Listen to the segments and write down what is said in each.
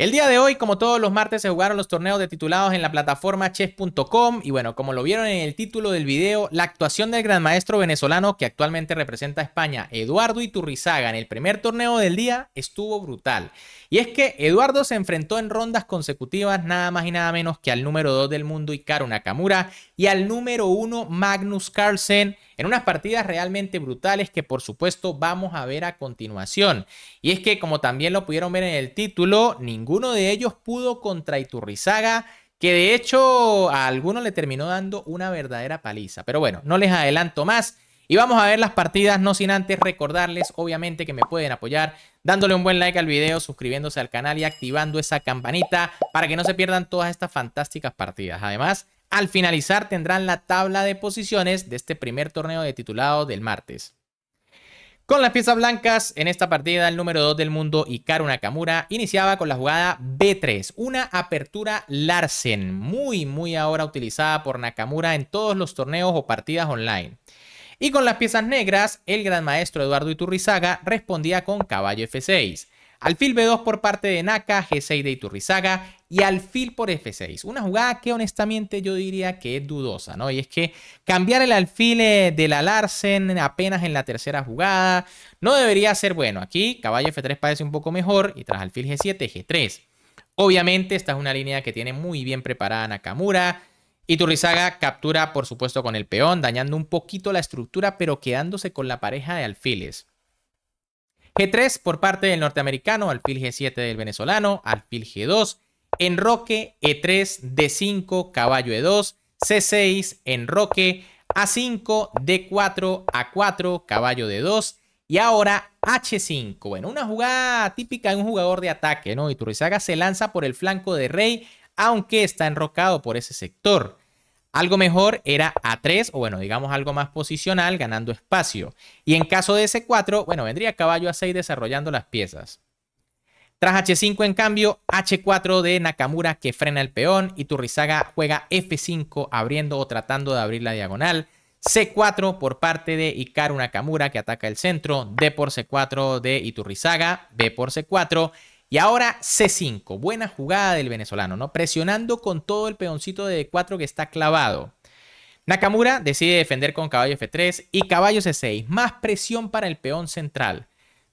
El día de hoy, como todos los martes, se jugaron los torneos de titulados en la plataforma chess.com y bueno, como lo vieron en el título del video, la actuación del gran maestro venezolano que actualmente representa a España, Eduardo Iturrizaga, en el primer torneo del día estuvo brutal. Y es que Eduardo se enfrentó en rondas consecutivas nada más y nada menos que al número 2 del mundo, Hikaru Nakamura, y al número 1, Magnus Carlsen, en unas partidas realmente brutales que por supuesto vamos a ver a continuación. Y es que como también lo pudieron ver en el título, ninguno de ellos pudo contra Iturrizaga, que de hecho a alguno le terminó dando una verdadera paliza. Pero bueno, no les adelanto más y vamos a ver las partidas, no sin antes recordarles obviamente que me pueden apoyar dándole un buen like al video, suscribiéndose al canal y activando esa campanita para que no se pierdan todas estas fantásticas partidas. Además, al finalizar tendrán la tabla de posiciones de este primer torneo de titulado del martes. Con las piezas blancas, en esta partida el número 2 del mundo, Hikaru Nakamura, iniciaba con la jugada B3, una apertura Larsen, muy ahora utilizada por Nakamura en todos los torneos o partidas online. Y con las piezas negras, el gran maestro Eduardo Iturrizaga respondía con caballo F6. Alfil B2 por parte de Naka, G6 de Iturrizaga y alfil por F6. Una jugada que honestamente yo diría que es dudosa, ¿no? Y es que cambiar el alfil de la Larsen apenas en la tercera jugada no debería ser bueno. Aquí caballo F3 parece un poco mejor y tras alfil G7, G3. Obviamente esta es una línea que tiene muy bien preparada Nakamura. Iturrizaga captura por supuesto con el peón, dañando un poquito la estructura pero quedándose con la pareja de alfiles. G3 por parte del norteamericano, alfil G7 del venezolano, alfil G2, enroque, E3, D5, caballo E2, C6, enroque, A5, D4, A4, caballo D2 y ahora H5. Bueno, una jugada típica de un jugador de ataque, ¿no? Iturrizaga se lanza por el flanco de rey, aunque está enrocado por ese sector. Algo mejor era A3 o bueno, digamos algo más posicional ganando espacio. Y en caso de C4, bueno, vendría caballo A6 desarrollando las piezas. Tras H5 en cambio, H4 de Nakamura que frena el peón. Iturrizaga juega F5 abriendo o tratando de abrir la diagonal. C4 por parte de Hikaru Nakamura que ataca el centro. D por C4 de Iturrizaga. B por C4. Y ahora C5, buena jugada del venezolano, ¿no? Presionando con todo el peoncito de D4 que está clavado. Nakamura decide defender con caballo F3 y caballo C6, más presión para el peón central.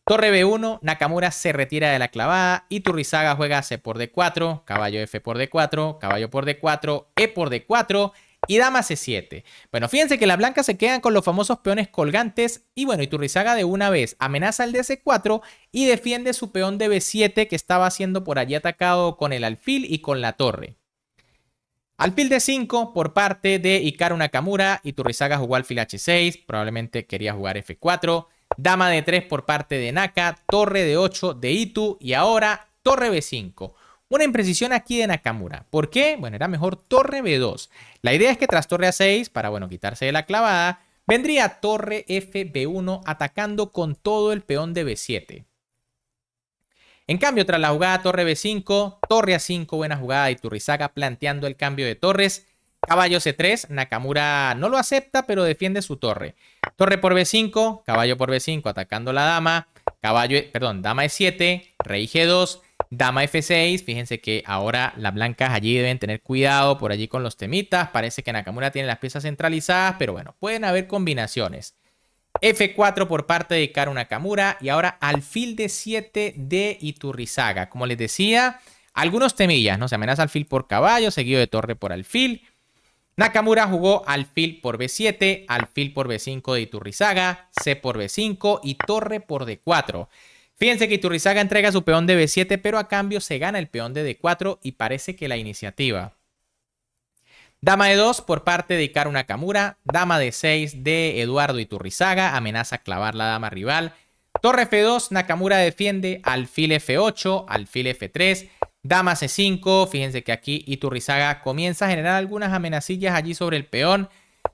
Torre B1, Nakamura se retira de la clavada, Iturrizaga juega C por D4, caballo F por D4, caballo por D4, E por D4 y dama C7. Bueno, fíjense que las blancas se quedan con los famosos peones colgantes y bueno, Iturrizaga de una vez amenaza el de C4 y defiende su peón de B7 que estaba siendo por allí atacado con el alfil y con la torre. Alfil D5 por parte de Hikaru Nakamura, Iturrizaga jugó alfil H6, probablemente quería jugar F4, dama D3 por parte de Naka, torre D8 de Itu y ahora torre B5. Una imprecisión aquí de Nakamura. ¿Por qué? Bueno, era mejor torre B2. La idea es que tras torre A6, para bueno, quitarse de la clavada, vendría torre FB1 atacando con todo el peón de B7. En cambio, tras la jugada torre B5, torre A5, buena jugada de Iturrizaga planteando el cambio de torres. Caballo C3, Nakamura no lo acepta, pero defiende su torre. Torre por B5, caballo por B5 atacando la dama. Dama E7, rey G2. Dama F6, fíjense que ahora las blancas allí deben tener cuidado por allí con los temitas. Parece que Nakamura tiene las piezas centralizadas, pero bueno, pueden haber combinaciones. F4 por parte de Hikaru Nakamura y ahora alfil D7 de Iturrizaga. Como les decía, algunos temillas, ¿no? Se amenaza alfil por caballo, seguido de torre por alfil. Nakamura jugó alfil por B7, alfil por B5 de Iturrizaga, C por B5 y torre por D4. Fíjense que Iturrizaga entrega su peón de B7, pero a cambio se gana el peón de D4 y parece que la iniciativa. Dama E2 por parte de Hikaru Nakamura, dama D6 de Eduardo Iturrizaga, amenaza clavar la dama rival. Torre F2, Nakamura defiende, alfil F8, alfil F3, dama C5, fíjense que aquí Iturrizaga comienza a generar algunas amenacillas allí sobre el peón.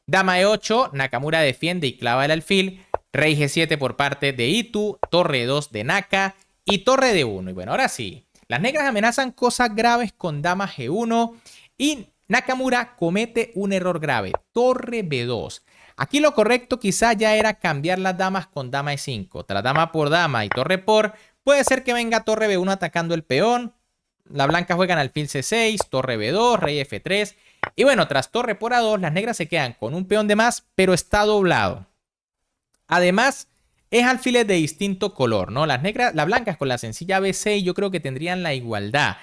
Dama E8, Nakamura defiende y clava el alfil. Rey G7 por parte de Itu, torre 2 de Naka y torre D1. Y bueno, ahora sí, las negras amenazan cosas graves con dama G1 y Nakamura comete un error grave, torre B2. Aquí lo correcto quizá ya era cambiar las damas con dama E5. Tras dama por dama y torre por, puede ser que venga torre B1 atacando el peón. Las blancas juegan alfil C6, torre B2, rey F3. Y bueno, tras torre por A2, las negras se quedan con un peón de más, pero está doblado. Además, es alfiles de distinto color, ¿no? Las blancas con la sencilla B6 yo creo que tendrían la igualdad.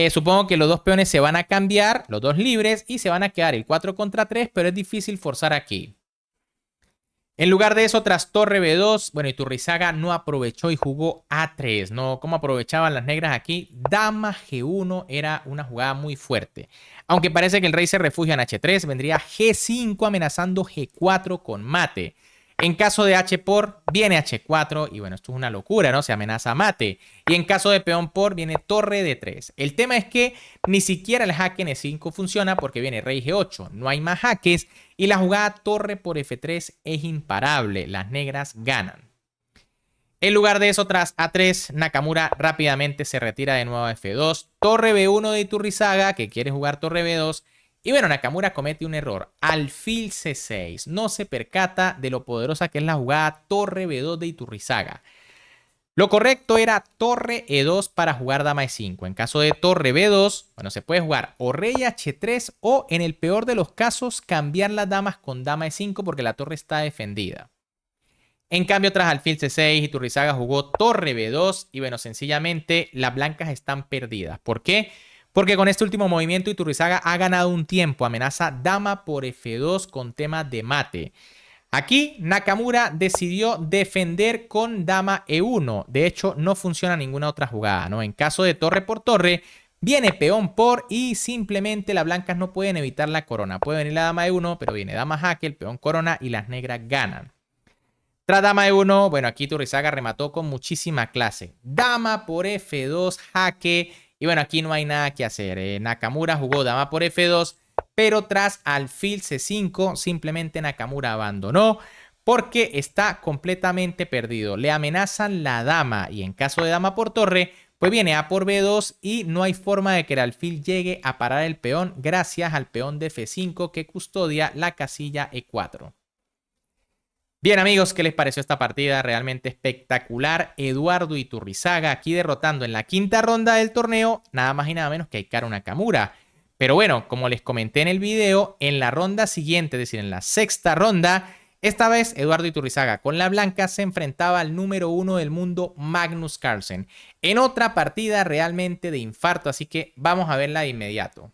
Supongo que los dos peones se van a cambiar, los dos libres, y se van a quedar el 4 contra 3, pero es difícil forzar aquí. En lugar de eso, tras torre B2, bueno, Iturrizaga no aprovechó y jugó A3, ¿no? ¿Cómo aprovechaban las negras aquí? Dama G1 era una jugada muy fuerte. Aunque parece que el rey se refugia en H3, vendría G5 amenazando G4 con mate. En caso de H por, viene H4 y bueno, esto es una locura, ¿no? Se amenaza mate. Y en caso de peón por, viene torre D3. El tema es que ni siquiera el jaque en E5 funciona porque viene rey G8. No hay más jaques y la jugada torre por F3 es imparable. Las negras ganan. En lugar de eso, tras A3, Nakamura rápidamente se retira de nuevo a F2. Torre B1 de Iturrizaga, que quiere jugar torre B2. Y bueno, Nakamura comete un error. Alfil C6. No se percata de lo poderosa que es la jugada torre B2 de Iturrizaga. Lo correcto era torre E2 para jugar dama E5. En caso de torre B2, bueno, se puede jugar o rey H3 o en el peor de los casos cambiar las damas con dama E5 porque la torre está defendida. En cambio, tras alfil C6, Iturrizaga jugó torre B2 y bueno, sencillamente las blancas están perdidas. ¿Por qué? Porque con este último movimiento Iturrizaga ha ganado un tiempo. Amenaza dama por F2 con tema de mate. Aquí Nakamura decidió defender con dama E1. De hecho, no funciona ninguna otra jugada, ¿no? En caso de torre por torre, viene peón por y simplemente las blancas no pueden evitar la corona. Puede venir la dama E1, pero viene dama jaque, el peón corona y las negras ganan. Tras dama E1, bueno, aquí Iturrizaga remató con muchísima clase. Dama por F2, jaque. Y bueno, aquí no hay nada que hacer. Nakamura jugó dama por F2, pero tras alfil C5, simplemente Nakamura abandonó porque está completamente perdido. Le amenazan la dama y en caso de dama por torre, pues viene A por B2 y no hay forma de que el alfil llegue a parar el peón gracias al peón de F5 que custodia la casilla E4. Bien amigos, ¿qué les pareció esta partida? Realmente espectacular. Eduardo Iturrizaga aquí derrotando en la quinta ronda del torneo nada más y nada menos que a Hikaru Nakamura. Pero bueno, como les comenté en el video, en la ronda siguiente, es decir, en la sexta ronda, esta vez Eduardo Iturrizaga con la blanca se enfrentaba al número 1 del mundo, Magnus Carlsen, en otra partida realmente de infarto, así que vamos a verla de inmediato.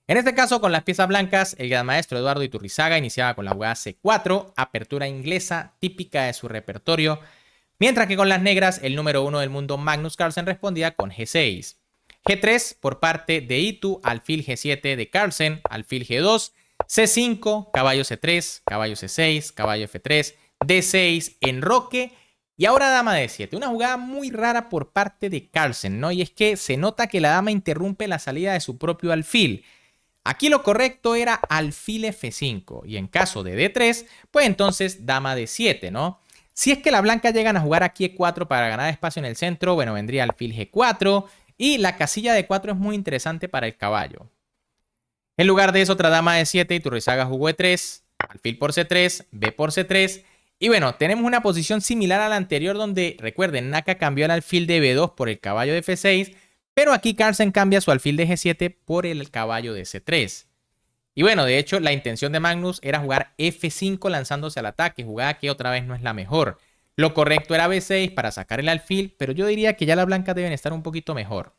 En este caso, con las piezas blancas, el gran maestro Eduardo Iturrizaga iniciaba con la jugada C4, apertura inglesa típica de su repertorio, mientras que con las negras, el número 1 del mundo Magnus Carlsen respondía con G6. G3 por parte de Itu, alfil G7 de Carlsen, alfil G2, C5, caballo C3, caballo C6, caballo F3, D6, enroque y ahora dama D7. Una jugada muy rara por parte de Carlsen, ¿no? Y es que se nota que la dama interrumpe la salida de su propio alfil. Aquí lo correcto era alfil F5 y en caso de D3, pues entonces dama D7, ¿no? Si es que las blancas llegan a jugar aquí E4 para ganar espacio en el centro, bueno, vendría alfil G4 y la casilla D4 es muy interesante para el caballo. En lugar de eso, otra dama D7, Iturrizaga jugó E3, alfil por C3, B por C3 y bueno, tenemos una posición similar a la anterior donde, recuerden, Naka cambió el alfil de B2 por el caballo de F6, pero aquí Carlsen cambia su alfil de G7 por el caballo de C3. Y bueno, de hecho, la intención de Magnus era jugar F5 lanzándose al ataque, jugada que otra vez no es la mejor. Lo correcto era B6 para sacar el alfil, pero yo diría que ya las blancas deben estar un poquito mejor.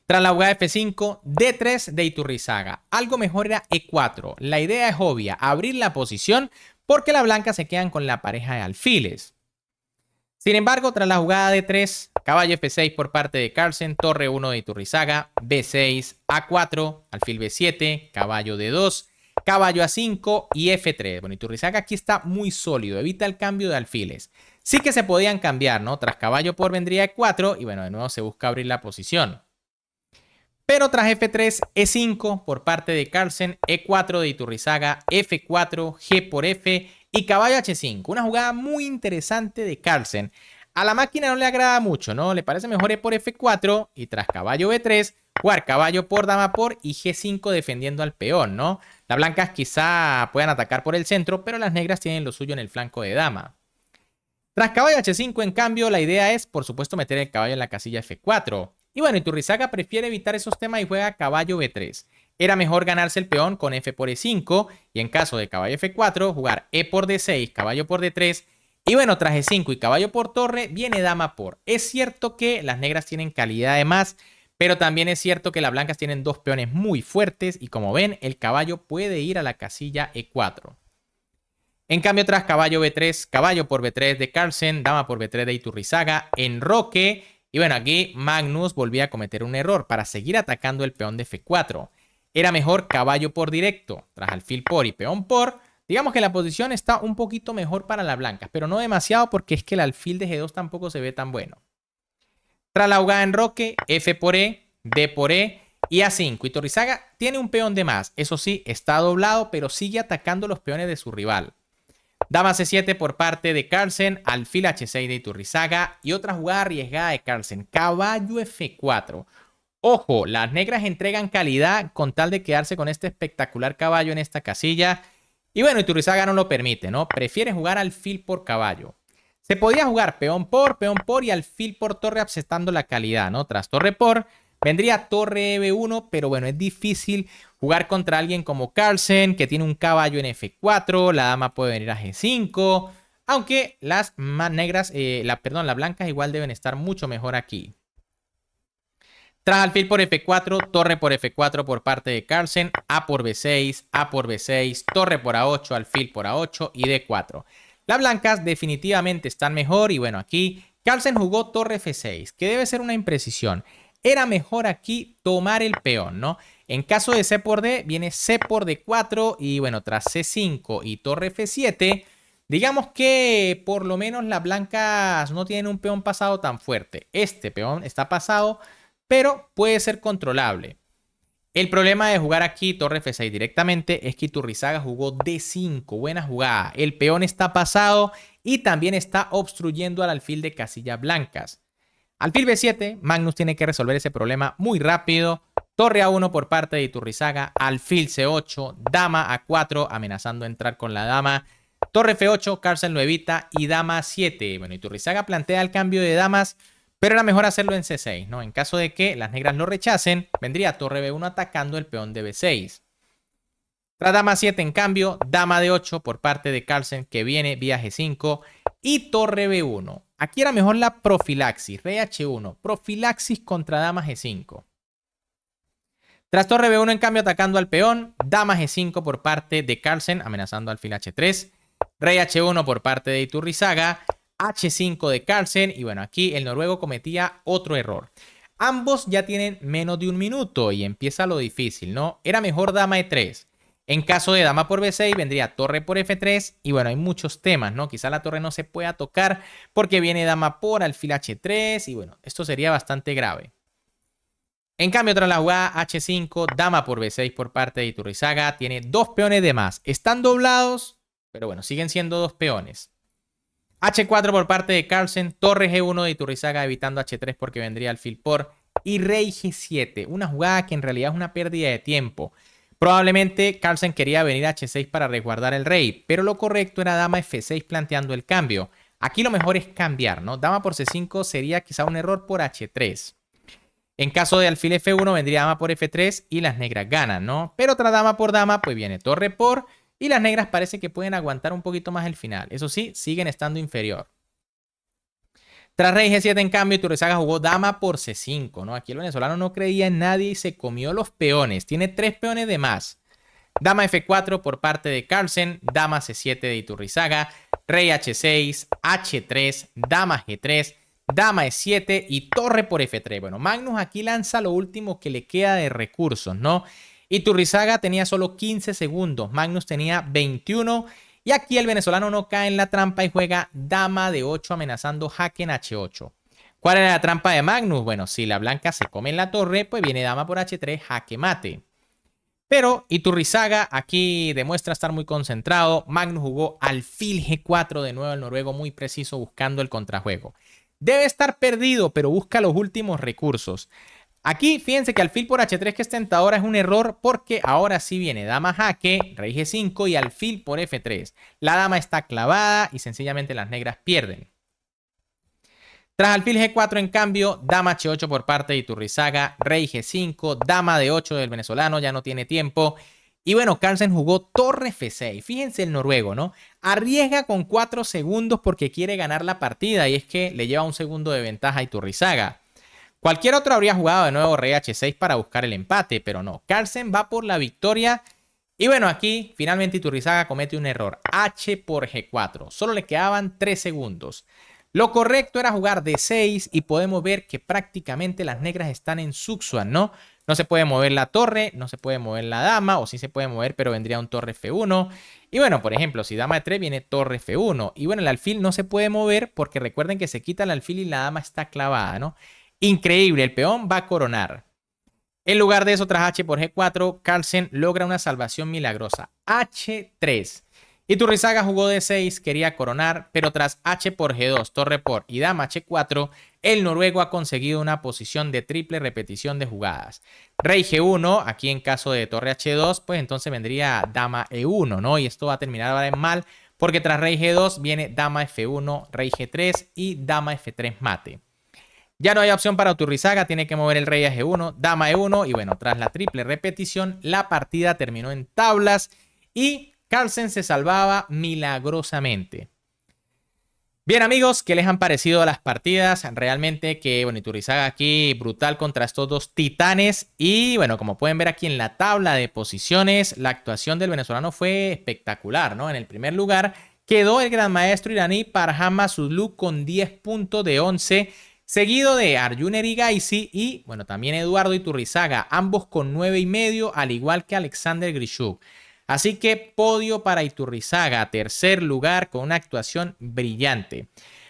Tras la jugada F5, D3 de Iturrizaga. Algo mejor era E4. La idea es obvia, abrir la posición porque las blancas se quedan con la pareja de alfiles. Sin embargo, tras la jugada D3, caballo F6 por parte de Carlsen, torre 1 de Iturrizaga, B6, A4, alfil B7, caballo D2, caballo A5 y F3. Bueno, Iturrizaga aquí está muy sólido, evita el cambio de alfiles. Sí que se podían cambiar, ¿no? Tras caballo por vendría E4 y bueno, de nuevo se busca abrir la posición. Pero tras F3, E5 por parte de Carlsen, E4 de Iturrizaga, F4, G por F y caballo H5. Una jugada muy interesante de Carlsen. A la máquina no le agrada mucho, ¿no? Le parece mejor E por F4 y tras caballo B3, jugar caballo por dama por y G5 defendiendo al peón, ¿no? Las blancas quizá puedan atacar por el centro, pero las negras tienen lo suyo en el flanco de dama. Tras caballo H5, en cambio, la idea es, por supuesto, meter el caballo en la casilla F4. Y bueno, Iturrizaga prefiere evitar esos temas y juega caballo B3. Era mejor ganarse el peón con F por E5 y en caso de caballo F4, jugar E por D6, caballo por D3. Y bueno, tras E5 y caballo por torre, viene dama por. Es cierto que las negras tienen calidad de más, pero también es cierto que las blancas tienen dos peones muy fuertes y como ven, el caballo puede ir a la casilla E4. En cambio, tras caballo B3, caballo por B3 de Carlsen, dama por B3 de Iturrizaga, enroque. Y bueno, aquí Magnus volvía a cometer un error para seguir atacando el peón de F4. Era mejor caballo por directo, tras alfil por y peón por. Digamos que la posición está un poquito mejor para las blancas, pero no demasiado porque es que el alfil de G2 tampoco se ve tan bueno. Tras la jugada enroque, F por E, D por E y A5. Iturrizaga tiene un peón de más, eso sí, está doblado, pero sigue atacando los peones de su rival. Dama C7 por parte de Carlsen, alfil H6 de Iturrizaga y otra jugada arriesgada de Carlsen, caballo F4. Ojo, las negras entregan calidad con tal de quedarse con este espectacular caballo en esta casilla. Y bueno, Iturrizaga no lo permite, ¿no? Prefiere jugar alfil por caballo. Se podía jugar peón por y alfil por torre aceptando la calidad, ¿no? Tras torre por, vendría torre B1, pero bueno, es difícil jugar contra alguien como Carlsen, que tiene un caballo en F4, la dama puede venir a G5, aunque las más negras, las blancas igual deben estar mucho mejor aquí. Tras alfil por F4, torre por F4 por parte de Carlsen, A por B6, A por B6, torre por A8, alfil por A8 y D4. Las blancas definitivamente están mejor y bueno, aquí Carlsen jugó torre F6, que debe ser una imprecisión. Era mejor aquí tomar el peón, ¿no? En caso de C por D, viene C por D4 y bueno, tras C5 y torre F7, digamos que por lo menos las blancas no tienen un peón pasado tan fuerte. Este peón está pasado, pero puede ser controlable. El problema de jugar aquí torre F6 directamente es que Iturrizaga jugó D5, buena jugada. El peón está pasado y también está obstruyendo al alfil de casillas blancas. Alfil B7, Magnus tiene que resolver ese problema muy rápido. Torre A1 por parte de Iturrizaga, alfil C8, dama A4 amenazando entrar con la dama. Torre F8, Carlsen lo evita y dama A7. Bueno, Iturrizaga plantea el cambio de damas, pero era mejor hacerlo en C6, ¿no? En caso de que las negras lo rechacen, vendría torre B1 atacando el peón de B6. Tras dama 7, en cambio, dama D8 por parte de Carlsen, que viene vía G5, y torre B1. Aquí era mejor la profilaxis, rey H1, profilaxis contra dama G5. Tras torre B1, en cambio, atacando al peón, dama G5 por parte de Carlsen, amenazando alfil H3, rey H1 por parte de Iturrizaga, H5 de Carlsen, y bueno, aquí el noruego cometía otro error. Ambos ya tienen menos de un minuto y empieza lo difícil, ¿no? Era mejor dama E3. En caso de dama por B6 vendría torre por F3 y bueno, hay muchos temas, ¿no? Quizá la torre no se pueda tocar porque viene dama por alfil H3 y bueno, esto sería bastante grave. En cambio, tras la jugada H5, dama por B6 por parte de Iturrizaga, tiene dos peones de más. Están doblados, pero bueno, siguen siendo dos peones. H4 por parte de Carlsen, torre G1 de Iturrizaga evitando H3 porque vendría alfil por y rey G7. Una jugada que en realidad es una pérdida de tiempo. Probablemente Carlsen quería venir a H6 para resguardar el rey, pero lo correcto era dama F6 planteando el cambio. Aquí lo mejor es cambiar, ¿no? Dama por C5 sería quizá un error por H3. En caso de alfil F1 vendría dama por F3 y las negras ganan, ¿no? Pero tras dama por dama, pues viene torre por y las negras parece que pueden aguantar un poquito más el final. Eso sí, siguen estando inferior. Tras rey G7, en cambio, Iturrizaga jugó dama por C5, ¿no? Aquí el venezolano no creía en nadie y se comió los peones. Tiene tres peones de más. Dama F4 por parte de Carlsen, dama C7 de Iturrizaga, rey H6, H3, dama G3, dama E7 y torre por F3. Bueno, Magnus aquí lanza lo último que le queda de recursos, ¿no? Iturrizaga tenía solo 15 segundos, Magnus tenía 21 y aquí el venezolano no cae en la trampa y juega dama de 8 amenazando jaque en H8. ¿Cuál era la trampa de Magnus? Bueno, si la blanca se come en la torre, pues viene dama por H3, jaque mate. Pero Iturrizaga aquí demuestra estar muy concentrado. Magnus jugó alfil G4 de nuevo, el noruego muy preciso buscando el contrajuego. Debe estar perdido, pero busca los últimos recursos. Aquí fíjense que alfil por H3 que es tentadora es un error porque ahora sí viene dama jaque, rey G5 y alfil por F3. La dama está clavada y sencillamente las negras pierden. Tras alfil G4, en cambio, dama H8 por parte de Iturrizaga, rey G5, dama D8 del venezolano, ya no tiene tiempo. Y bueno, Carlsen jugó torre F6. Fíjense el noruego, ¿no? Arriesga con 4 segundos porque quiere ganar la partida y es que le lleva un segundo de ventaja a Iturrizaga. Cualquier otro habría jugado de nuevo rey H6 para buscar el empate, pero no. Carlsen va por la victoria. Y bueno, aquí finalmente Iturrizaga comete un error. H por G4. Solo le quedaban 3 segundos. Lo correcto era jugar D6 y podemos ver que prácticamente las negras están en Zugzwang, ¿no? No se puede mover la torre, no se puede mover la dama, o sí se puede mover, pero vendría un torre F1. Y bueno, por ejemplo, si dama de 3 viene torre F1. Y bueno, el alfil no se puede mover porque recuerden que se quita el alfil y la dama está clavada, ¿no? Increíble, el peón va a coronar. En lugar de eso, tras H por G4, Carlsen logra una salvación milagrosa. H3. Iturrizaga jugó D6, quería coronar, pero tras H por G2, torre por y dama H4, el noruego ha conseguido una posición de triple repetición de jugadas. Rey G1, aquí en caso de torre H2, pues entonces vendría dama E1, ¿no? Y esto va a terminar ahora en mal, porque tras rey G2 viene dama F1, rey G3 y dama F3 mate. Ya no hay opción para Iturrizaga, tiene que mover el rey a G1, dama E1 y bueno, tras la triple repetición, la partida terminó en tablas y Carlsen se salvaba milagrosamente. Bien amigos, ¿qué les han parecido las partidas? Realmente que, bueno, Iturrizaga aquí brutal contra estos dos titanes. Y bueno, como pueden ver aquí en la tabla de posiciones, la actuación del venezolano fue espectacular, ¿no? En el primer lugar quedó el gran maestro iraní Parham Masudlu con 10 puntos de 11, seguido de Arjun Erigaisi y, bueno, también Eduardo Iturrizaga, ambos con 9,5, al igual que Alexander Grishuk. Así que podio para Iturrizaga, tercer lugar con una actuación brillante.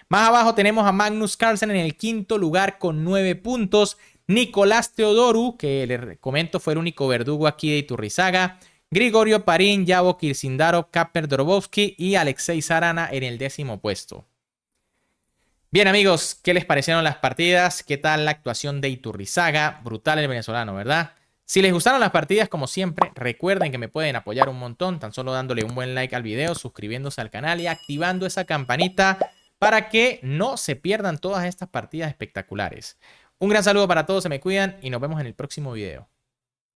Más abajo tenemos a Magnus Carlsen en el quinto lugar con 9 puntos. Nicolás Teodoru, que les comento fue el único verdugo aquí de Iturrizaga. Grigorio Parín, Yavo Kirsindarov, Kaper Dorobovsky y Alexei Sarana en el 10º puesto. Bien amigos, ¿qué les parecieron las partidas? ¿Qué tal la actuación de Iturrizaga? Brutal el venezolano, ¿verdad? Si les gustaron las partidas, como siempre, recuerden que me pueden apoyar un montón, tan solo dándole un buen like al video, suscribiéndose al canal y activando esa campanita para que no se pierdan todas estas partidas espectaculares. Un gran saludo para todos, se me cuidan y nos vemos en el próximo video.